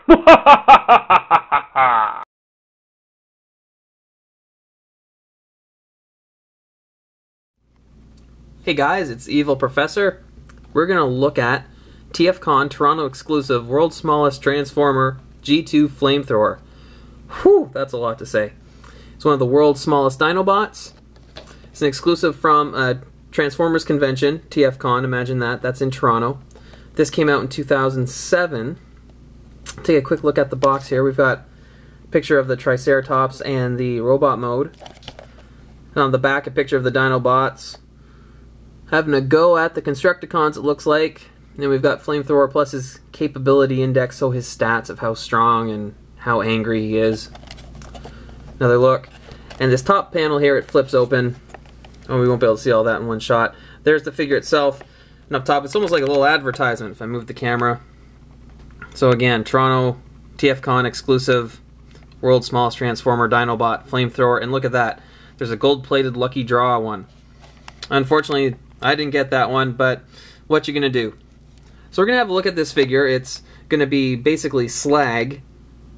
Hey guys, it's Evil Professor. We're going to look at TFCon Toronto exclusive World's Smallest Transformer G2 Flamethrower. Whew, that's a lot to say. It's one of the world's smallest Dinobots. It's an exclusive from Transformers convention, TFCon, imagine that. That's in Toronto. This came out in 2007. Take a quick look at the box here. We've got a picture of the Triceratops and the robot mode. And on the back, a picture of the Dinobots having a go at the Constructicons, it looks like. And then we've got Flamethrower plus his capability index, so his stats of how strong and how angry he is. Another look. And this top panel here, it flips open. Oh, we won't be able to see all that in one shot. There's the figure itself. And up top, it's almost like a little advertisement if I move the camera. So again, Toronto TFCon exclusive, world's smallest Transformer Dinobot Flamethrower. And look at that. There's a gold-plated lucky draw one. Unfortunately, I didn't get that one, but what you gonna do? So we're gonna have a look at this figure. It's gonna be basically Slag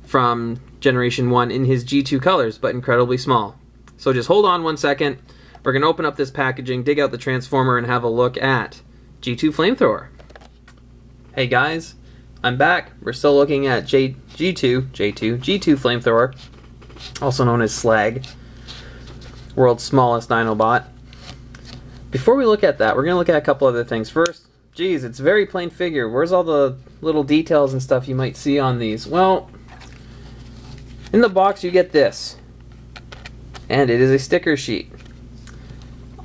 from Generation 1 in his G2 colors, but incredibly small. So just hold on one second. We're gonna open up this packaging, dig out the Transformer, and have a look at G2 Flamethrower. Hey guys, I'm back. We're still looking at G2 Flamethrower, also known as Slag, world's smallest Dinobot. Before we look at that, we're going to look at a couple other things. First, geez, it's a very plain figure. Where's all the little details and stuff you might see on these? Well, in the box you get this. And it is a sticker sheet.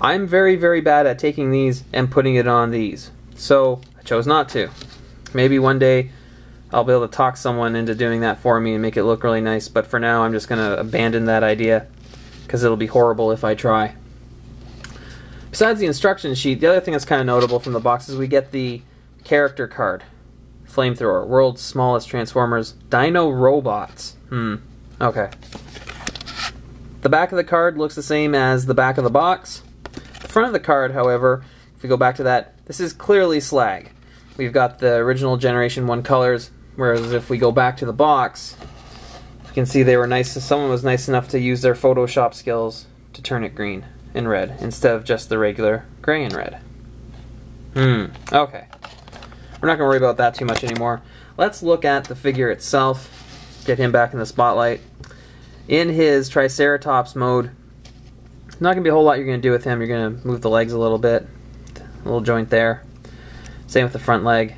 I'm very, very bad at taking these and putting it on these. So, I chose not to. Maybe one day I'll be able to talk someone into doing that for me and make it look really nice. But for now, I'm just going to abandon that idea, because it'll be horrible if I try. Besides the instruction sheet, the other thing that's kind of notable from the box is we get the character card. Flamethrower, world's smallest Transformers, Dino Robots. Okay. The back of the card looks the same as the back of the box. The front of the card, however, if we go back to that, this is clearly Slag. We've got the original Generation 1 colors, whereas if we go back to the box, you can see they were nice. Someone was nice enough to use their Photoshop skills to turn it green and red instead of just the regular gray and red. Okay. We're not going to worry about that too much anymore. Let's look at the figure itself. Get him back in the spotlight. In his Triceratops mode, not going to be a whole lot you're going to do with him. You're going to move the legs a little bit. A little joint there. Same with the front leg.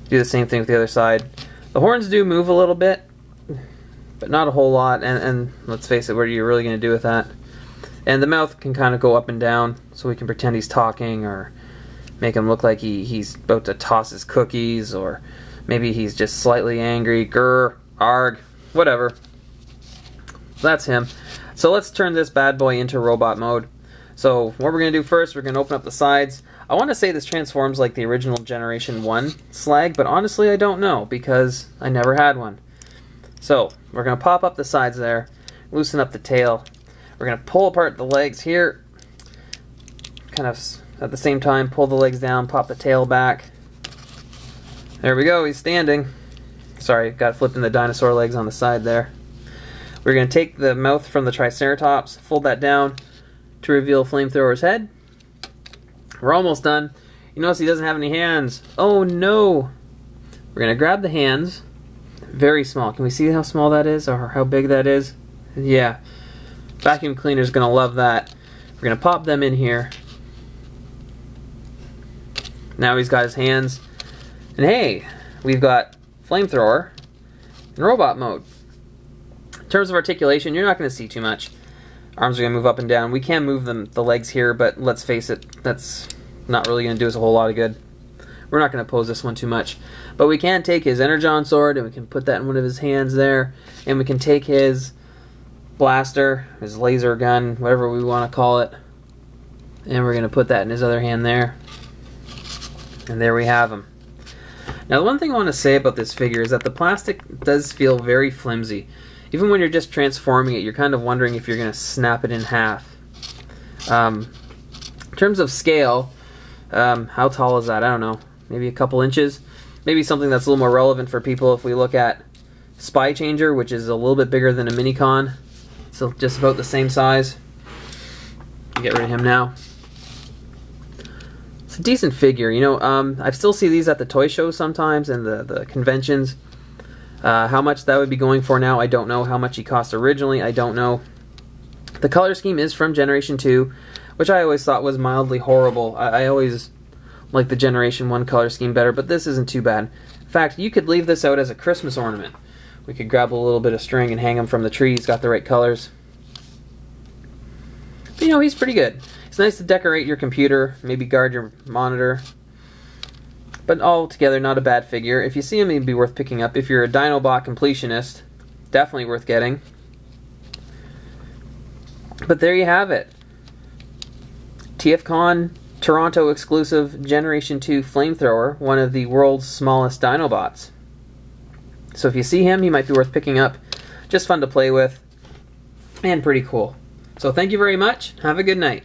Do the same thing with the other side. The horns do move a little bit, but not a whole lot. And let's face it, what are you really going to do with that? And the mouth can kind of go up and down, so we can pretend he's talking, or make him look like he's about to toss his cookies, or maybe he's just slightly angry. Grr, arg, whatever. That's him. So let's turn this bad boy into robot mode. So what we're going to do first, we're going to open up the sides. I want to say this transforms like the original Generation 1 Slag, but honestly I don't know, because I never had one. So we're going to pop up the sides there, loosen up the tail. We're going to pull apart the legs here, kind of at the same time pull the legs down, pop the tail back. There we go, he's standing. Sorry, got flipping the dinosaur legs on the side there. We're going to take the mouth from the Triceratops, fold that down to reveal Flamethrower's head. We're almost done. You notice he doesn't have any hands. Oh no! We're going to grab the hands. Very small. Can we see how small that is, or how big that is? Yeah. Vacuum cleaner's gonna love that. We're gonna pop them in here. Now he's got his hands. And hey, we've got Flamethrower in robot mode. In terms of articulation, you're not gonna see too much. Arms are gonna move up and down. We can move the legs here, but let's face it, that's not really gonna do us a whole lot of good. We're not gonna pose this one too much. But we can take his Energon sword and we can put that in one of his hands there. And we can take his blaster, his laser gun, whatever we want to call it, and we're going to put that in his other hand there, and there we have him. Now the one thing I want to say about this figure is that the plastic does feel very flimsy. Even when you're just transforming it, you're kind of wondering if you're going to snap it in half. In terms of scale, how tall is that? I don't know, maybe a couple inches. Maybe something that's a little more relevant for people if we look at Spy Changer, which is a little bit bigger than a Minicon. So just about the same size. Get rid of him now. It's a decent figure, you know. I still see these at the toy shows sometimes and the conventions. How much that would be going for now, I don't know. How much he cost originally, I don't know. The color scheme is from Generation 2, which I always thought was mildly horrible. I always liked the Generation 1 color scheme better, but this isn't too bad. In fact, you could leave this out as a Christmas ornament. We could grab a little bit of string and hang him from the tree. He's got the right colors. But, you know, he's pretty good. It's nice to decorate your computer, maybe guard your monitor. But altogether, not a bad figure. If you see him, he'd be worth picking up. If you're a Dinobot completionist, definitely worth getting. But there you have it. TFCon Toronto exclusive Generation 2 Flamethrower, one of the world's smallest Dinobots. So if you see him, he might be worth picking up. Just fun to play with, and pretty cool. So thank you very much. Have a good night.